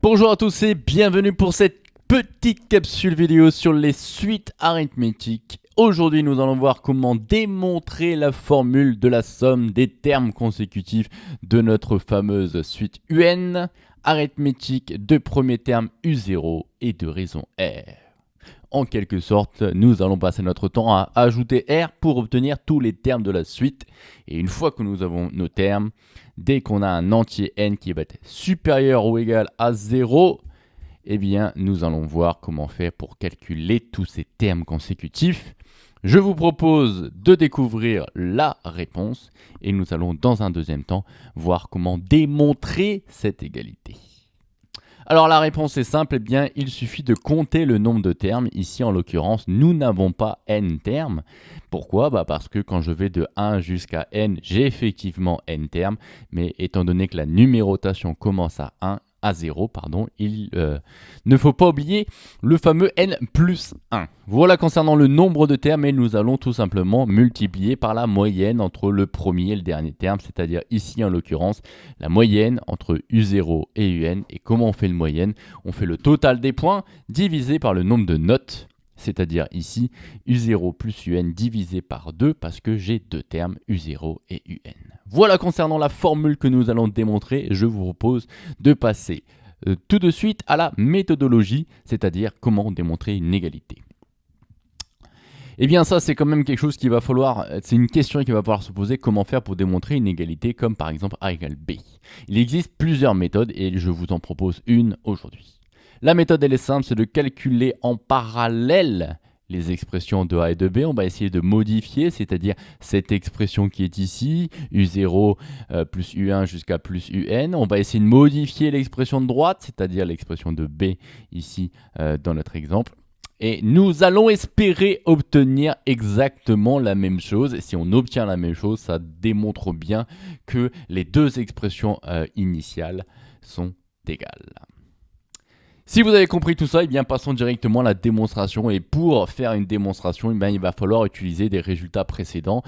Bonjour à tous et bienvenue pour cette petite capsule vidéo sur les suites arithmétiques. Aujourd'hui, nous allons voir comment démontrer la formule de la somme des termes consécutifs de notre fameuse suite UN, arithmétique de premier terme U0 et de raison R. En quelque sorte, nous allons passer notre temps à ajouter R pour obtenir tous les termes de la suite. Et une fois que nous avons nos termes, dès qu'on a un entier n qui va être supérieur ou égal à 0, eh bien, nous allons voir comment faire pour calculer tous ces termes consécutifs. Je vous propose de découvrir la réponse et nous allons dans un deuxième temps voir comment démontrer cette égalité. Alors la réponse est simple, eh bien il suffit de compter le nombre de termes. Ici en l'occurrence, nous n'avons pas n termes. Pourquoi ? Parce que quand je vais de 1 jusqu'à n, j'ai effectivement n termes, mais étant donné que la numérotation commence à 0, il ne faut pas oublier le fameux n plus 1. Voilà concernant le nombre de termes et nous allons tout simplement multiplier par la moyenne entre le premier et le dernier terme, c'est-à-dire ici en l'occurrence la moyenne entre U0 et UN. Et comment on fait une moyenne ? On fait le total des points divisé par le nombre de notes, c'est-à-dire ici U0 plus UN divisé par 2 parce que j'ai deux termes U0 et UN. Voilà concernant la formule que nous allons démontrer. Je vous propose de passer tout de suite à la méthodologie, c'est-à-dire comment démontrer une égalité. Eh bien ça c'est quand même quelque chose qu'il va falloir, c'est une question qu'il va falloir se poser, comment faire pour démontrer une égalité comme par exemple A égale B. Il existe plusieurs méthodes et je vous en propose une aujourd'hui. La méthode elle est simple, c'est de calculer en parallèle les expressions de A et de B. On va essayer de modifier, c'est-à-dire cette expression qui est ici, U0 plus U1 jusqu'à plus UN. On va essayer de modifier l'expression de droite, c'est-à-dire l'expression de B ici dans notre exemple. Et nous allons espérer obtenir exactement la même chose. Et si on obtient la même chose, ça démontre bien que les deux expressions initiales sont égales. Si vous avez compris tout ça, eh bien passons directement à la démonstration. Et pour faire une démonstration, eh bien, il va falloir utiliser des résultats précédents.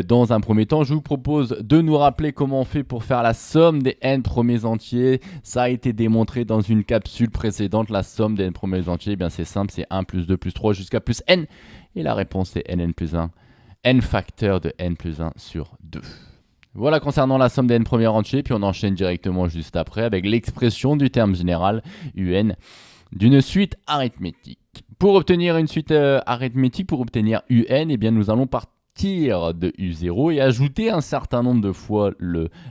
Dans un premier temps, je vous propose de nous rappeler comment on fait pour faire la somme des n premiers entiers. Ça a été démontré dans une capsule précédente. La somme des n premiers entiers, eh bien c'est simple, c'est 1 plus 2 plus 3 jusqu'à plus n. Et la réponse est n plus 1, n facteur de n plus 1 sur 2. Voilà concernant la somme des n premiers entiers, puis on enchaîne directement juste après avec l'expression du terme général UN d'une suite arithmétique. Pour obtenir une suite arithmétique, pour obtenir UN, eh bien nous allons partir de U0 et ajouter un certain nombre de fois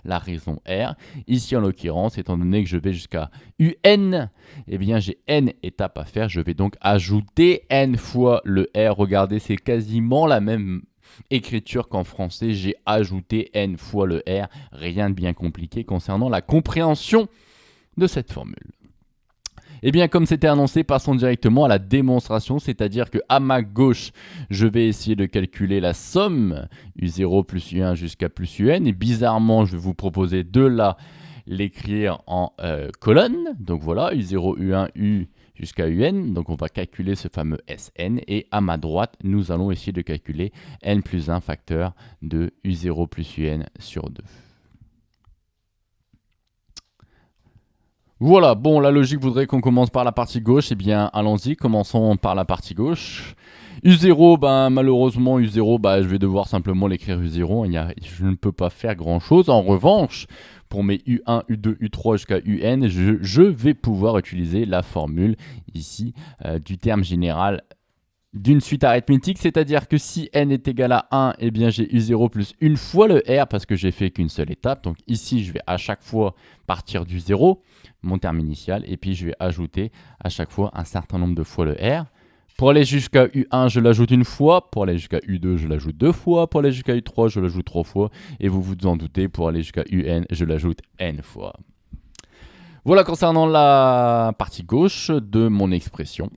la raison R. Ici en l'occurrence, étant donné que je vais jusqu'à UN, eh bien j'ai n étapes à faire, je vais donc ajouter n fois le R. Regardez, c'est quasiment la même écriture qu'en français, j'ai ajouté n fois le R, rien de bien compliqué concernant la compréhension de cette formule. Et bien comme c'était annoncé, passons directement à la démonstration, c'est-à-dire qu'à ma gauche, je vais essayer de calculer la somme U0 plus U1 jusqu'à plus UN, et bizarrement, je vais vous proposer de là l'écrire en colonne, donc voilà, U0, U1, U jusqu'à UN, donc on va calculer ce fameux Sn, et à ma droite, nous allons essayer de calculer n plus 1 facteur de U0 plus UN sur 2. Voilà, bon, la logique voudrait qu'on commence par la partie gauche, eh bien allons-y, commençons par la partie gauche. U0, malheureusement, U0, je vais devoir simplement l'écrire U0, je ne peux pas faire grand-chose. En revanche, pour mes U1, U2, U3 jusqu'à UN, je vais pouvoir utiliser la formule ici du terme général d'une suite arithmétique, c'est-à-dire que si n est égal à 1, eh bien j'ai U0 plus une fois le R parce que j'ai fait qu'une seule étape. Donc ici, je vais à chaque fois partir du 0, mon terme initial, et puis je vais ajouter à chaque fois un certain nombre de fois le R. Pour aller jusqu'à U1, je l'ajoute une fois. Pour aller jusqu'à U2, je l'ajoute deux fois. Pour aller jusqu'à U3, je l'ajoute trois fois. Et vous vous en doutez, pour aller jusqu'à UN, je l'ajoute n fois. Voilà concernant la partie gauche de mon expression.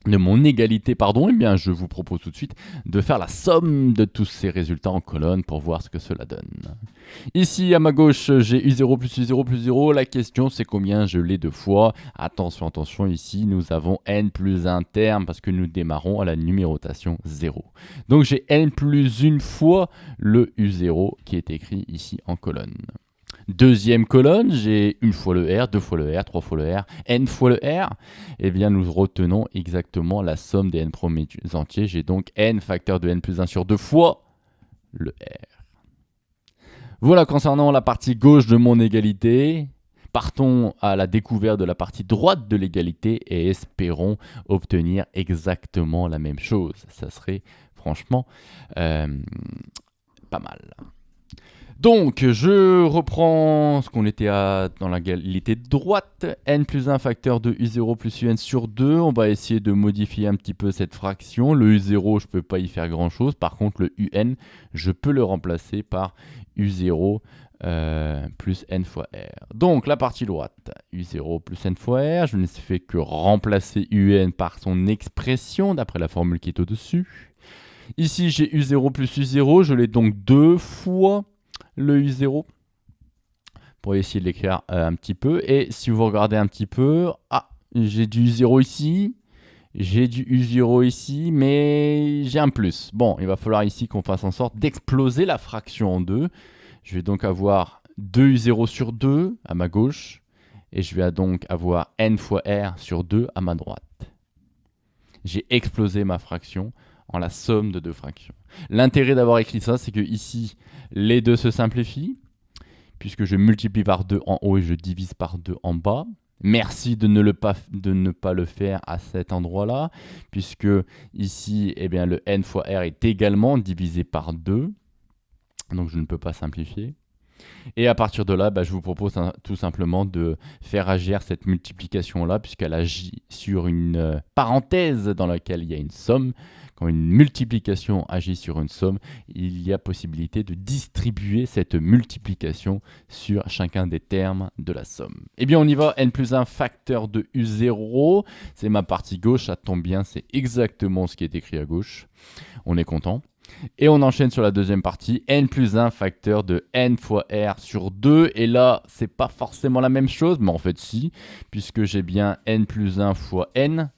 De mon égalité, eh bien je vous propose tout de suite de faire la somme de tous ces résultats en colonne pour voir ce que cela donne. Ici à ma gauche, j'ai U0 plus U0 plus 0. La question c'est combien je l'ai deux fois. Attention, attention, ici nous avons n plus un terme parce que nous démarrons à la numérotation 0. Donc j'ai n plus une fois le U0 qui est écrit ici en colonne. Deuxième colonne, j'ai 1 fois le R, 2 fois le R, 3 fois le R, n fois le R. Eh bien, nous retenons exactement la somme des n premiers entiers. J'ai donc n facteur de n plus 1 sur 2 fois le R. Voilà concernant la partie gauche de mon égalité. Partons à la découverte de la partie droite de l'égalité et espérons obtenir exactement la même chose. Ça serait franchement pas mal. Donc, je reprends ce qu'on était dans l'égalité de droite. N plus 1 facteur de U0 plus UN sur 2. On va essayer de modifier un petit peu cette fraction. Le U0, je ne peux pas y faire grand-chose. Par contre, le UN, je peux le remplacer par U0 plus N fois R. Donc, la partie droite, U0 plus N fois R. Je ne fais que remplacer UN par son expression, d'après la formule qui est au-dessus. Ici, j'ai U0 plus U0. Je l'ai donc 2 fois le U0 pour essayer de l'écrire un petit peu. Et si vous regardez un petit peu, j'ai du U0 ici, j'ai du U0 ici, mais j'ai un plus. Bon, il va falloir ici qu'on fasse en sorte d'exploser la fraction en deux. Je vais donc avoir 2 U0 sur 2 à ma gauche, et je vais donc avoir N fois R sur 2 à ma droite. J'ai explosé ma fraction en la somme de deux fractions. L'intérêt d'avoir écrit ça, c'est que ici, les deux se simplifient, puisque je multiplie par 2 en haut et je divise par 2 en bas. Merci de ne pas le faire à cet endroit-là, puisque ici, eh bien, le n fois r est également divisé par 2, donc je ne peux pas simplifier. Et à partir de là, je vous propose tout simplement de faire agir cette multiplication-là, puisqu'elle agit sur une parenthèse dans laquelle il y a une somme. Quand une multiplication agit sur une somme, il y a possibilité de distribuer cette multiplication sur chacun des termes de la somme. Eh bien, on y va. N plus 1 facteur de U0. C'est ma partie gauche, ça tombe bien, c'est exactement ce qui est écrit à gauche. On est content. Et on enchaîne sur la deuxième partie, n plus 1 facteur de n fois r sur 2. Et là, c'est pas forcément la même chose, mais en fait si, puisque j'ai bien n plus 1 fois n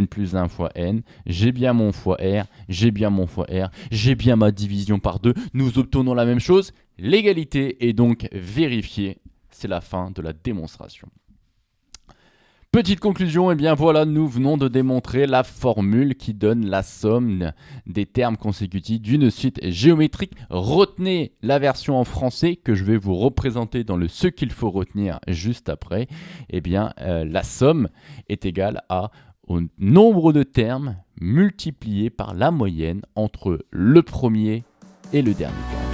plus 1 fois n, j'ai bien mon fois r, j'ai bien mon fois r, j'ai bien ma division par 2. Nous obtenons la même chose, l'égalité est donc vérifiée. C'est la fin de la démonstration. Petite conclusion, eh bien voilà, nous venons de démontrer la formule qui donne la somme des termes consécutifs d'une suite géométrique. Retenez la version en français que je vais vous représenter dans le ce qu'il faut retenir juste après. Eh bien, la somme est égale au nombre de termes multiplié par la moyenne entre le premier et le dernier terme.